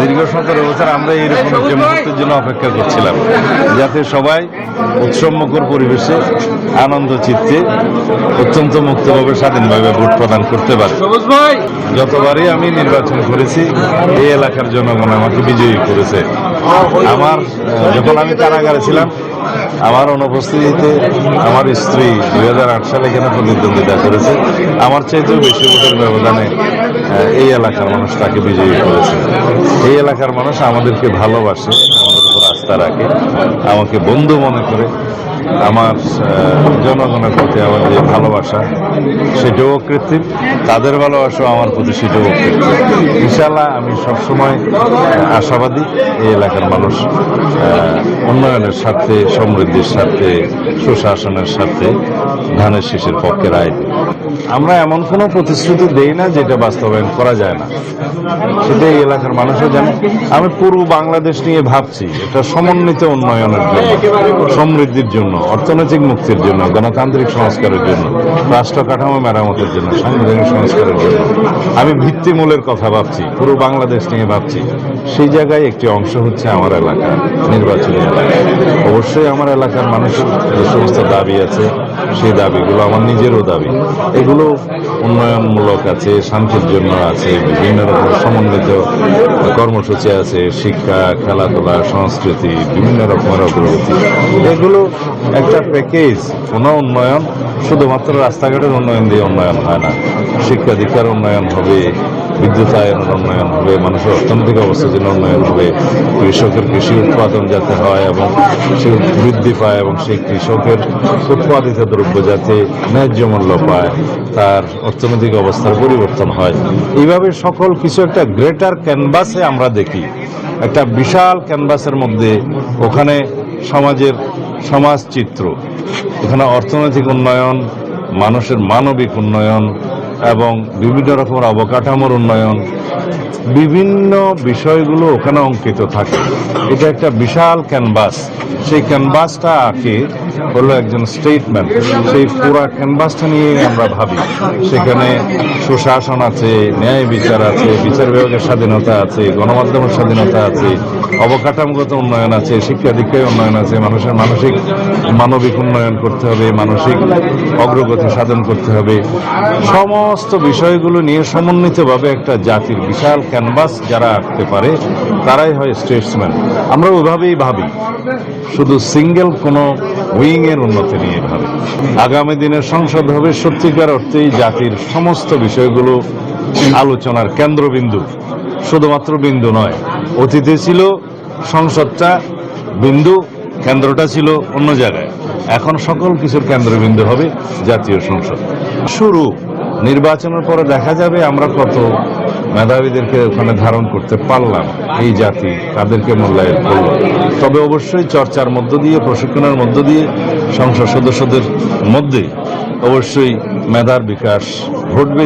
দীর্ঘ 17 বছর আমরা এইরকম একটা মুহূর্তের জন্য অপেক্ষা করছিলাম, যাতে সবাই উৎসবমুখর পরিবেশে আনন্দ চিত্তে অত্যন্ত মুক্তভাবে স্বাধীনভাবে ভোট প্রদান করতে পারে। যতবারই আমি নির্বাচন করেছি এই এলাকার জনগণ আমাকে বিজয়ী করেছে। আমার যখন আমি কারাগারে ছিলাম, আমার অনুপস্থিতিতে আমার স্ত্রী 2008 সালে এখানে প্রতিদ্বন্দ্বিতা করেছে। আমার চাইতেও বেশি ভোটের ব্যবধানে এই এলাকার মানুষ তাকে বিজয়ী করেছে। এই এলাকার মানুষ আমাদেরকে ভালোবাসে, আমাদের উপর আস্থা রাখে, আমাকে বন্ধু মনে করে। আমার জনগণের প্রতি আমার যে ভালোবাসা সেটাও কৃত্রিম, তাদের ভালোবাসাও আমার প্রতি সেটাও কৃত্রিম। ইনশাআল্লাহ আমি সবসময় আশাবাদী এই এলাকার মানুষ উন্নয়নের স্বার্থে, সমৃদ্ধির স্বার্থে, সুশাসনের স্বার্থে ধানের শীষের পক্ষে রায় দেবে। আমরা এমন কোনো প্রতিশ্রুতি দেই না যেটা বাস্তবায়ন করা যায় না, সেটা এই এলাকার মানুষও জানে। আমি পুরো বাংলাদেশ নিয়ে ভাবছি, এটা সমন্বিত উন্নয়নের জন্য, সমৃদ্ধির জন্য, অর্থনৈতিক মুক্তির জন্য, গণতান্ত্রিক সংস্কারের জন্য, রাষ্ট্র কাঠামো মেরামতের জন্য, সাংবিধানিক সংস্কারের জন্য আমি ভিত্তিমূলের কথা ভাবছি, পুরো বাংলাদেশ নিয়ে ভাবছি। সেই জায়গায় একটি অংশ হচ্ছে আমার এলাকা, নির্বাচনী এলাকা। অবশ্যই আমার এলাকার মানুষের যে সমস্ত দাবি আছে, সেই দাবিগুলো আমার নিজেরও দাবি। এগুলো উন্নয়নমূলক আছে, শান্তির জন্য আছে, বিভিন্ন রকম সমন্বিত কর্মসূচি আছে, শিক্ষা, খেলাধুলা, সংস্কৃতি, বিভিন্ন রকমের অগ্রগতি। এগুলো একটা প্যাকেজ। কোনো উন্নয়ন শুধুমাত্র রাস্তাঘাটের উন্নয়ন দিয়ে উন্নয়ন হয় না। শিক্ষা দীক্ষার উন্নয়ন হবে, বিদ্যুতায়নের উন্নয়ন হবে, মানুষের অর্থনৈতিক অবস্থার জন্য উন্নয়ন হবে, কৃষকের কৃষি উৎপাদন যাতে হয় এবং সে বৃদ্ধি পায় এবং সেই কৃষকের উৎপাদিত দ্রব্য যাতে ন্যায্য মূল্য পায়, তার অর্থনৈতিক অবস্থার পরিবর্তন হয়। এইভাবে সকল কিছু একটা গ্রেটার ক্যানভাসে আমরা দেখি, একটা বিশাল ক্যানভাসের মধ্যে ওখানে সমাজ চিত্র, এখানে অর্থনৈতিক উন্নয়ন, মানুষের মানবিক উন্নয়ন এবং বিভিন্ন রকমের অবকাঠামোর উন্নয়ন, বিভিন্ন বিষয়গুলো ওখানে অঙ্কিত থাকে। এটা একটা বিশাল ক্যানভাস। সেই ক্যানভাসটা আঁকে হলো একজন স্টেটম্যান। সেই পুরো ক্যানভাসটা নিয়ে আমরা ভাবি। সেখানে সুশাসন আছে, ন্যায় বিচার আছে, বিচার বিভাগের স্বাধীনতা আছে, গণমাধ্যমের স্বাধীনতা আছে, অবকাঠামোগত উন্নয়ন আছে, শিক্ষা দীক্ষায় উন্নয়ন আছে, মানুষের মানবিক উন্নয়ন করতে হবে, মানসিক অগ্রগতি সাধন করতে হবে। সমস্ত বিষয়গুলো নিয়ে সমন্বিতভাবে একটা জাতির বিশাল ক্যানভাস যারা আঁকতে পারে তারাই হয় স্টেটসম্যান। আমরা ওইভাবেই ভাবি, শুধু সিঙ্গেল কোনো উইং এর উন্নতি নিয়ে ভাবি। আগামী দিনের সংসদ হবে সত্যিকার অর্থেই জাতির সমস্ত বিষয়গুলো আলোচনার কেন্দ্রবিন্দু, শুধুমাত্র বিন্দু নয়। অতীতে ছিল সংসদটা বিন্দু, কেন্দ্রটা ছিল অন্য জায়গায়। এখন সকল কিছুর কেন্দ্রবিন্দু হবে জাতীয় সংসদ। শুরু নির্বাচনের পরে দেখা যাবে আমরা কত মেধাবীদেরকে ওখানে ধারণ করতে পারলাম, এই জাতি তাদেরকে মূল্যায়ন করল। তবে অবশ্যই চর্চার মধ্য দিয়ে, প্রশিক্ষণের মধ্য দিয়ে, সংসদ সদস্যদের মধ্যে অবশ্যই মেধার বিকাশ ঘটবে।